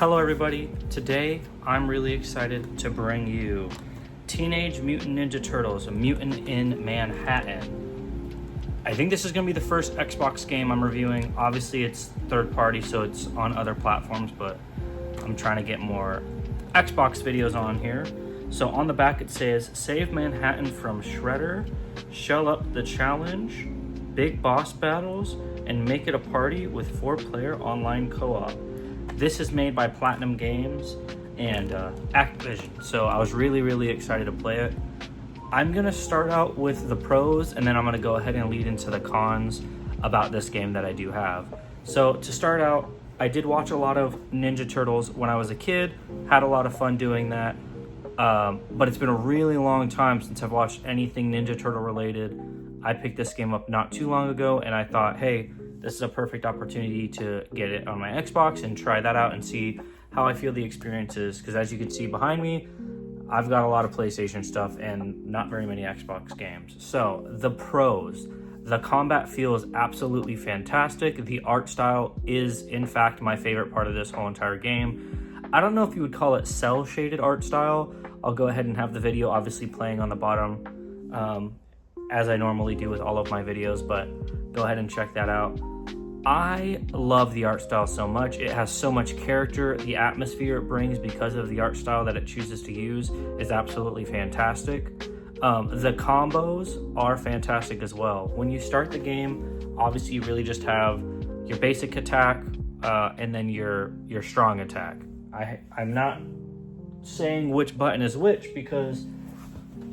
Hello everybody, today I'm really excited to bring you Teenage Mutant Ninja Turtles, a Mutant in Manhattan. I think this is going to be the first Xbox game I'm reviewing. Obviously it's third party, so it's on other platforms, but I'm trying to get more Xbox videos on here. So on the back it says, save Manhattan from Shredder, shell up the challenge, big boss battles, and make it a party with 4-player online co-op. This is made by Platinum Games and Activision, so I was really excited to play it. I'm gonna start out with the pros, and then I'm gonna go ahead and lead into the cons about this game that I do have. So to start out, I did watch a lot of Ninja Turtles when I was a kid, had a lot of fun doing that, but it's been a really long time since I've watched anything Ninja Turtle related. I picked this game up not too long ago, and I thought, hey, this is a perfect opportunity to get it on my Xbox and try that out and see how I feel the experience is. Because as you can see behind me, I've got a lot of PlayStation stuff and not very many Xbox games. So the pros, the combat feels absolutely fantastic. The art style is in fact my favorite part of this whole entire game. I don't know if you would call it cell shaded art style. I'll go ahead and have the video obviously playing on the bottom as I normally do with all of my videos, but go ahead and check that out. I love the art style so much. It has so much character. The atmosphere it brings because of the art style that it chooses to use is absolutely fantastic. The combos are fantastic as well. When you start the game, obviously you really just have your basic attack and then your strong attack. I'm not saying which button is which because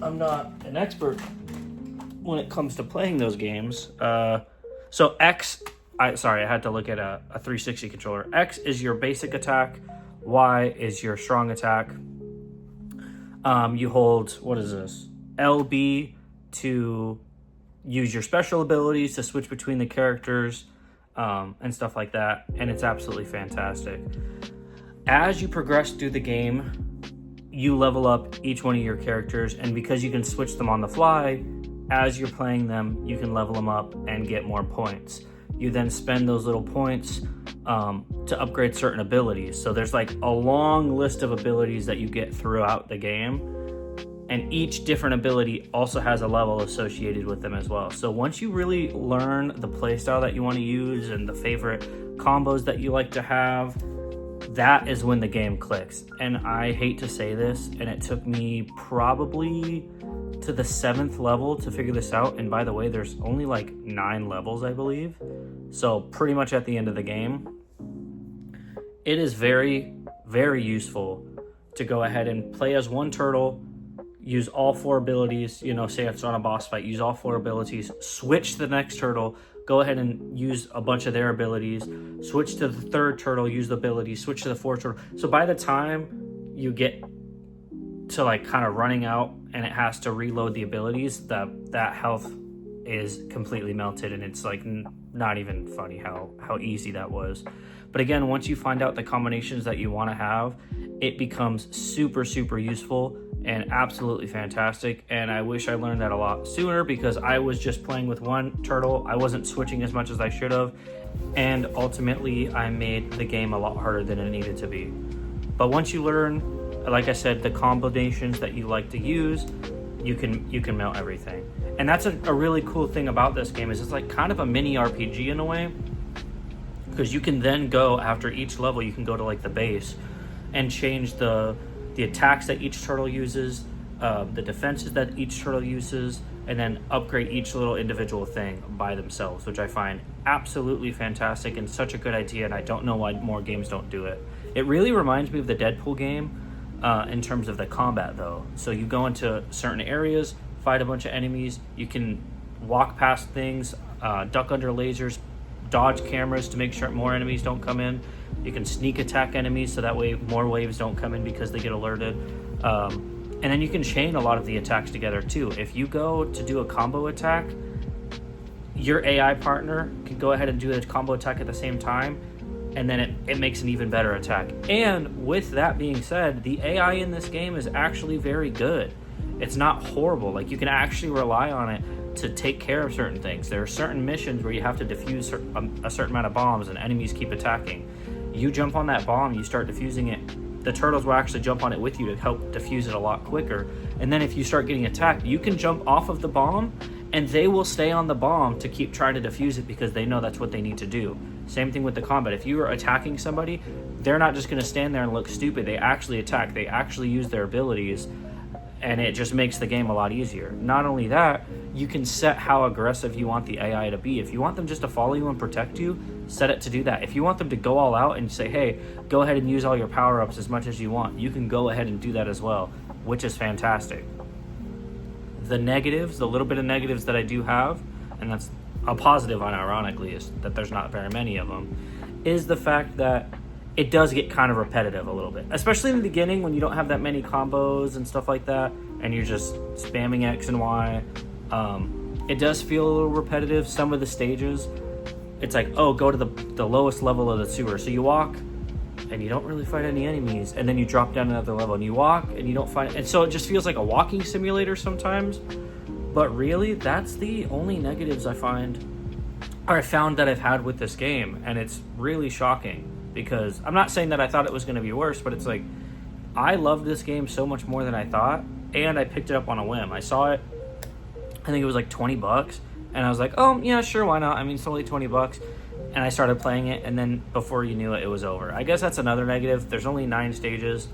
I'm not an expert when it comes to playing those games. So X, I had to look at a 360 controller. X is your basic attack. Y is your strong attack. You hold, what is this? LB to use your special abilities to switch between the characters and stuff like that. And it's absolutely fantastic. As you progress through the game, you level up each one of your characters. And because you can switch them on the fly, as you're playing them, you can level them up and get more points. You then spend those little points to upgrade certain abilities. So there's like a long list of abilities that you get throughout the game, and each different ability also has a level associated with them as well. So once you really learn the playstyle that you want to use and the favorite combos that you like to have, that is when the game clicks. And I hate to say this, and it took me probably to the 7th level to figure this out. And by the way, there's only like 9 levels, I believe. So pretty much at the end of the game. It is very useful to go ahead and play as one turtle, use all 4 abilities, say it's on a boss fight, use all 4 abilities, switch to the next turtle, go ahead and use a bunch of their abilities, switch to the 3rd turtle, use the abilities, switch to the 4th turtle. So by the time you get to like kind of running out and it has to reload the abilities, that health is completely melted, and it's like not even funny how easy that was. But again, once you find out the combinations that you want to have, it becomes super useful and absolutely fantastic. And I wish I learned that a lot sooner, because I was just playing with one turtle. I wasn't switching as much as I should have, and ultimately I made the game a lot harder than it needed to be. But once you learn, like I said, the combinations that you like to use, you can melt everything. And that's a really cool thing about this game, is it's like kind of a mini RPG in a way, because you can then go after each level, you can go to like the base and change the attacks that each turtle uses, the defenses that each turtle uses, and then upgrade each little individual thing by themselves, which I find absolutely fantastic and such a good idea. And I don't know why more games don't do it. It really reminds me of the Deadpool game in terms of the combat though. So you go into certain areas, fight a bunch of enemies, you can walk past things, duck under lasers, dodge cameras to make sure more enemies don't come in. You can sneak attack enemies so that way more waves don't come in because they get alerted. And then you can chain a lot of the attacks together too. If you go to do a combo attack, your AI partner can go ahead and do a combo attack at the same time, and then it makes an even better attack. And with that being said, the AI in this game is actually very good. It's not horrible. Like, you can actually rely on it to take care of certain things. There are certain missions where you have to defuse a certain amount of bombs and enemies keep attacking. you jump on that bomb, you start defusing it, the turtles will actually jump on it with you to help defuse it a lot quicker. And then if you start getting attacked, you can jump off of the bomb and they will stay on the bomb to keep trying to defuse it because they know that's what they need to do. Same thing with the combat. If you are attacking somebody, they're not just going to stand there and look stupid. They actually attack. They actually use their abilities, and it just makes the game a lot easier. Not only that, you can set how aggressive you want the AI to be. If you want them just to follow you and protect you, set it to do that. If you want them to go all out and say, hey, go ahead and use all your power-ups as much as you want, you can go ahead and do that as well, which is fantastic. The negatives, the little bit of negatives that I do have, and that's a positive unironically, is that there's not very many of them, is the fact that it does get kind of repetitive a little bit, especially in the beginning when you don't have that many combos and stuff like that, and you're just spamming X and Y. It does feel a little repetitive. Some of the stages, it's like, oh, go to the lowest level of the sewer. So you walk, and you don't really fight any enemies, and then you drop down another level, and you walk, and you don't fight, and so it just feels like a walking simulator sometimes. But really, that's the only negatives I found that I've had with this game, and it's really shocking, because I'm not saying that I thought it was going to be worse, but it's like, I love this game so much more than I thought, and I picked it up on a whim. I saw it, I think it was like $20, and I was like, oh, yeah, sure, why not? I mean, it's only $20, and I started playing it, and then before you knew it, it was over. I guess that's another negative. There's only 9 stages,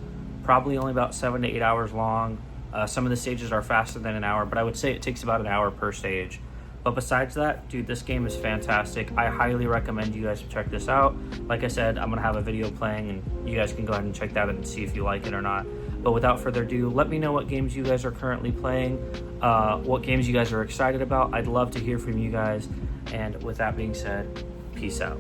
probably only about 7 to 8 hours long. Some of the stages are faster than an hour, but I would say it takes about an hour per stage. But besides that, dude, this game is fantastic. I highly recommend you guys to check this out. Like I said, I'm going to have a video playing, and you guys can go ahead and check that out and see if you like it or not. But without further ado, let me know what games you guys are currently playing, what games you guys are excited about. I'd love to hear from you guys. And with that being said, peace out.